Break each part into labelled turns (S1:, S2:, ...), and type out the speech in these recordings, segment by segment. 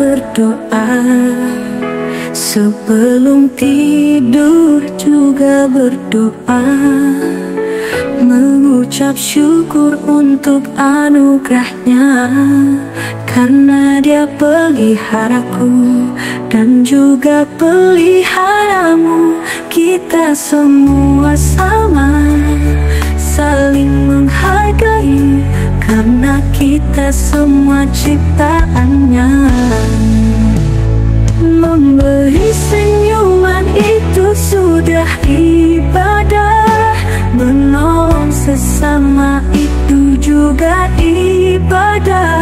S1: berdoa, sebelum tidur juga berdoa, mengucap syukur untuk anugerahnya, karena Dia peliharaku dan juga peliharamu. Kita semua sama, saling menghargai, karena kita semua ciptaannya. Memberi senyuman itu sudah ibadah, menolong sesama itu juga ibadah.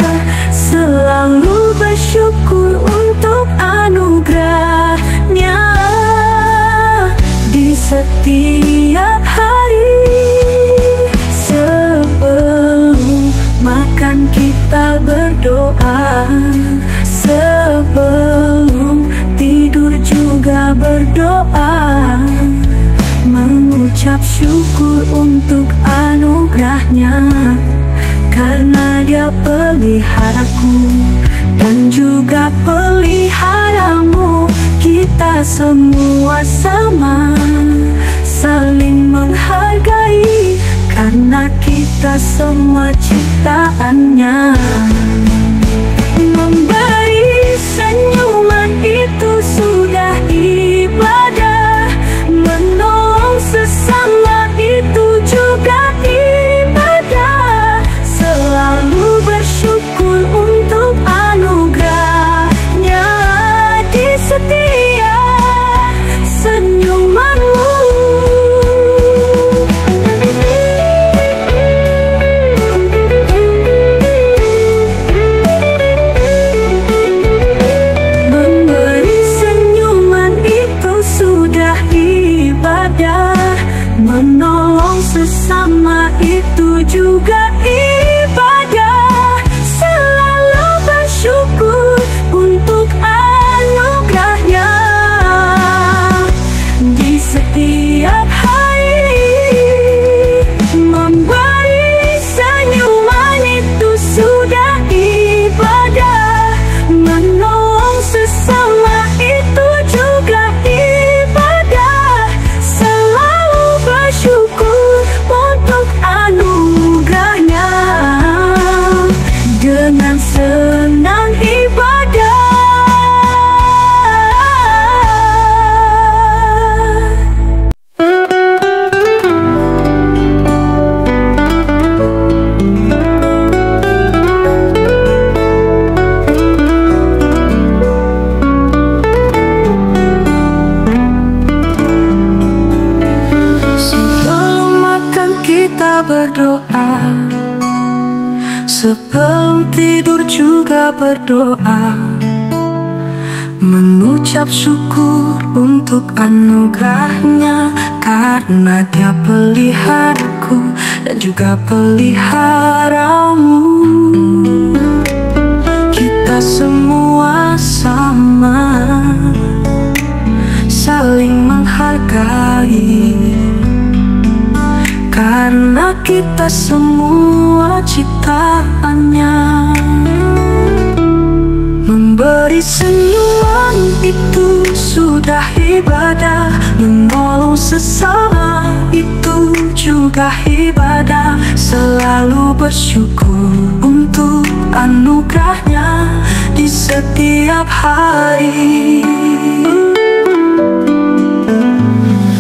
S1: Selalu bersyukur untuk anugerahnya di setiap hari. Sebelum makan kita berdoa, sebelum tidur juga berdoa, mengucap syukur untuk anugerahnya, karena Dia peliharaku dan juga peliharamu. Kita semua sama, saling menghargai, karena kita semua ciptaannya. Memberi senyuman itu sudah ibadah, menolong sesama itu juga ibadah. Selalu bersyukur untuk anugerahnya di setiap senyumanmu. Memberi senyuman itu sudah ibadah, menolong sesama itu juga ibadah. Selalu bersyukur untuk anugerahnya di setiap hari. Memberi senyuman itu sudah ibadah, menolong sesama itu juga ibadah. Selalu bersyukur untuk anugerahnya, dengan senang ibadah. Sebelum makan kita berdoa, sebelum tidur juga berdoa, mengucap syukur untuk anugerahnya, karena Dia peliharaku dan juga peliharamu. Kita semua sama, saling menghargai, karena kita semua ciptaannya. Memberi senyuman itu sudah ibadah, menolong sesama itu juga ibadah. Selalu bersyukur untuk anugerahnya di setiap hari.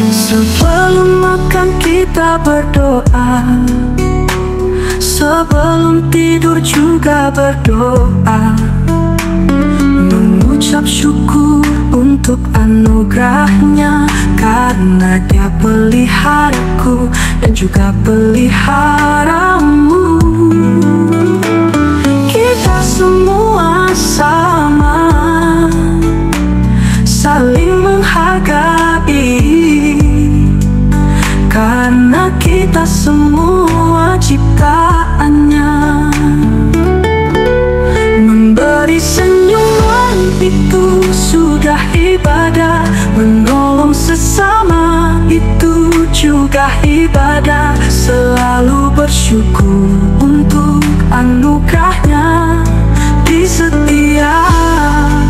S1: Sebelum makan kita berdoa, sebelum tidur juga berdoa, mengucap syukur untuk anugerahnya, karena Dia peliharaku dan juga peliharamu. Kita semua sama, saling menghargai, karena kita semua ciptaannya. Memberi senyuman itu sudah ibadah, menolong sesama itu juga ibadah. Selalu bersyukur untuk anugerahnya di setiap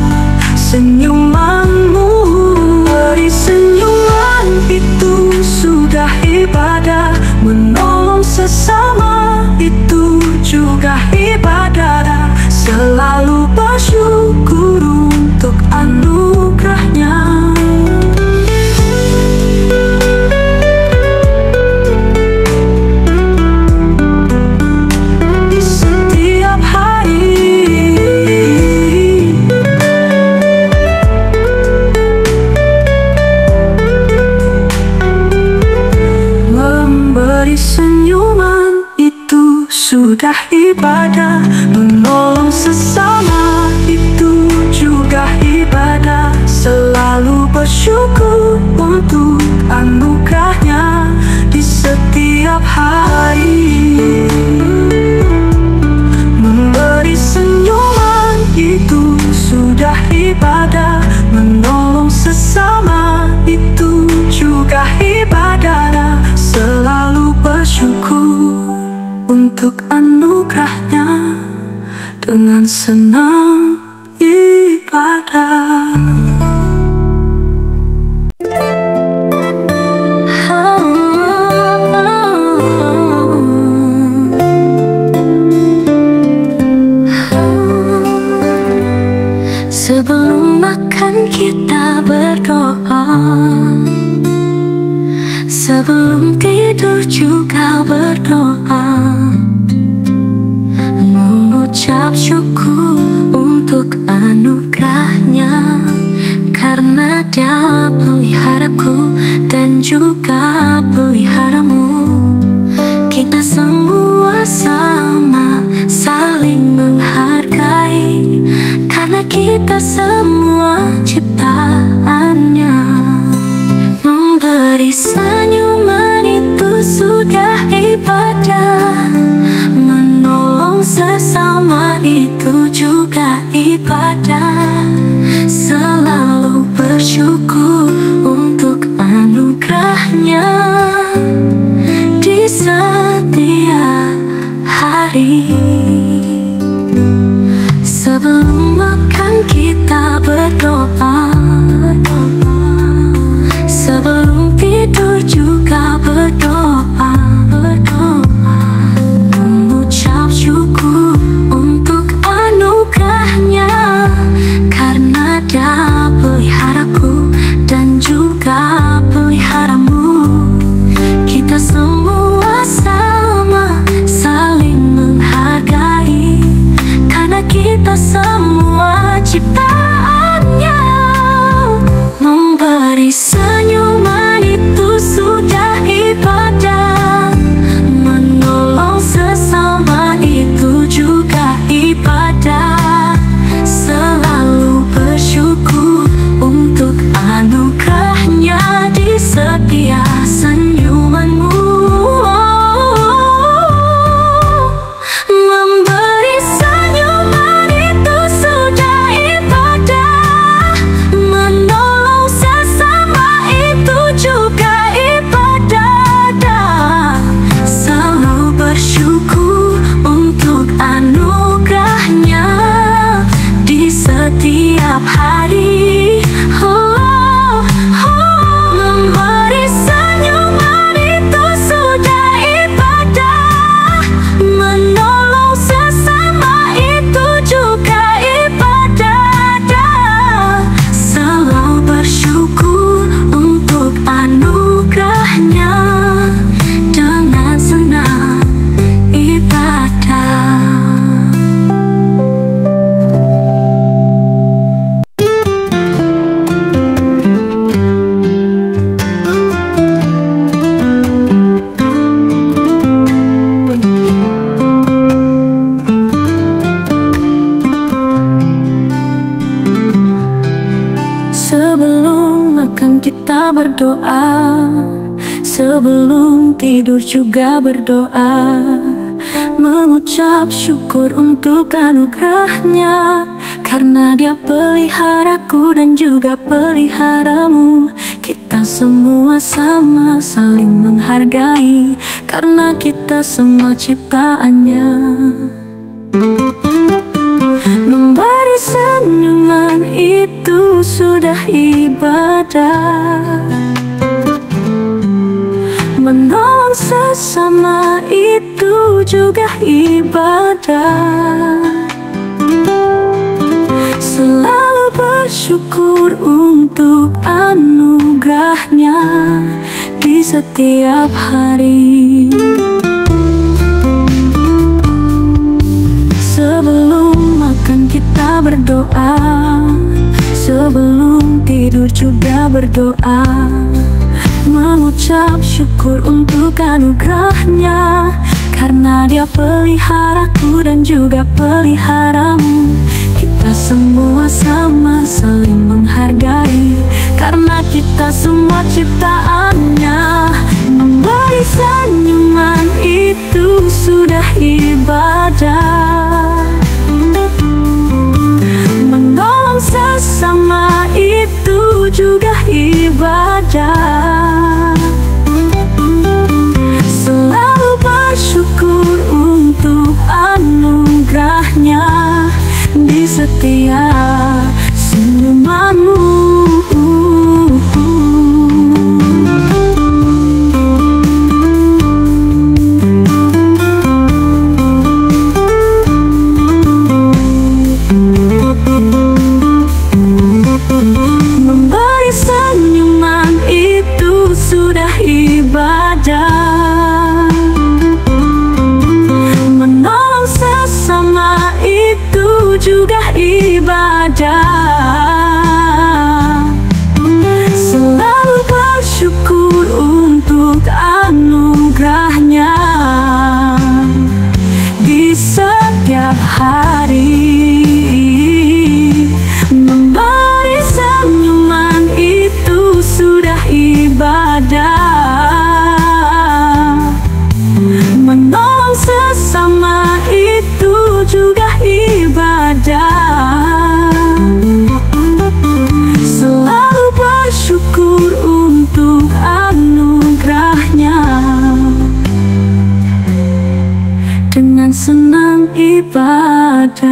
S1: sudah ibadah. Menolong sesama itu juga ibadah. Selalu bersyukur untuk anugerahnya di setiap hari. Memberi senyuman itu sudah ibadah. Menolong sesama itu juga ibadah. Selalu bersyukur untuk anugerahnya dengan senang ibadah.
S2: Sebelum makan kita berdoa, sebelum tidur juga berdoa, mengucap syukur untuk anugerahnya, karena Dia peliharaku dan juga peliharamu. Kita semua sama saling menghargai, karena kita semua ciptaannya. Memberi senyuman itu sudah ibadah. Menolong sesama itu juga ibadah. Selalu bersyukur untuk anugerahnya di setiap hari. Sebelum makan kita berdoa, sebelum tidur juga berdoa, mengucap syukur untuk anugerahnya, karena Dia peliharaku dan juga peliharamu. Kita semua sama saling menghargai, karena kita semua ciptaannya. Memberi senyuman itu sudah ibadah. Menolong sesama itu juga ibadah. Selalu bersyukur untuk anugerahnya di setiap senyumanmu. Memberi senyuman itu sudah ibadah. Menolong sesama itu juga ibadah. Selalu bersyukur untuk anugerahnya di setiap hari. Memberi senyuman itu sudah ibadah. Menolong sesama itu juga ibadah. Selalu bersyukur untuk anugerahnya dengan senang ibadah. Sebelum makan kita berdoa, sebelum tidur juga berdoa, mengucap syukur untuk anugerahnya, karena Dia peliharaku dan juga peliharamu. Kita semua sama saling menghargai, karena kita semua ciptaannya. Memberi senyuman itu sudah ibadah. Menolong sesama itu juga ibadah. Selalu bersyukur untuk anugerahnya di setiap hari. Sebelum makan kita berdoa, sebelum tidur juga berdoa, mengucap syukur untuk anugerahnya, karena Dia peliharaku dan juga peliharamu. Kita semua sama saling menghargai, karena kita semua ciptaannya. Memberi senyuman itu sudah ibadah. Menolong sesama itu juga ibadah. Selalu bersyukur untuk anugerahnya di setiap senyumanmu. Memberi senyuman itu sudah ibadah. Menolong sesama itu juga ibadah. Selalu bersyukur untuk anugerahnya di setiap hari. Memberi senyuman itu sudah ibadah. Menolong sesama itu juga ibadah. Selalu bersyukur untuk anugerahnya, dengan senang ibadah.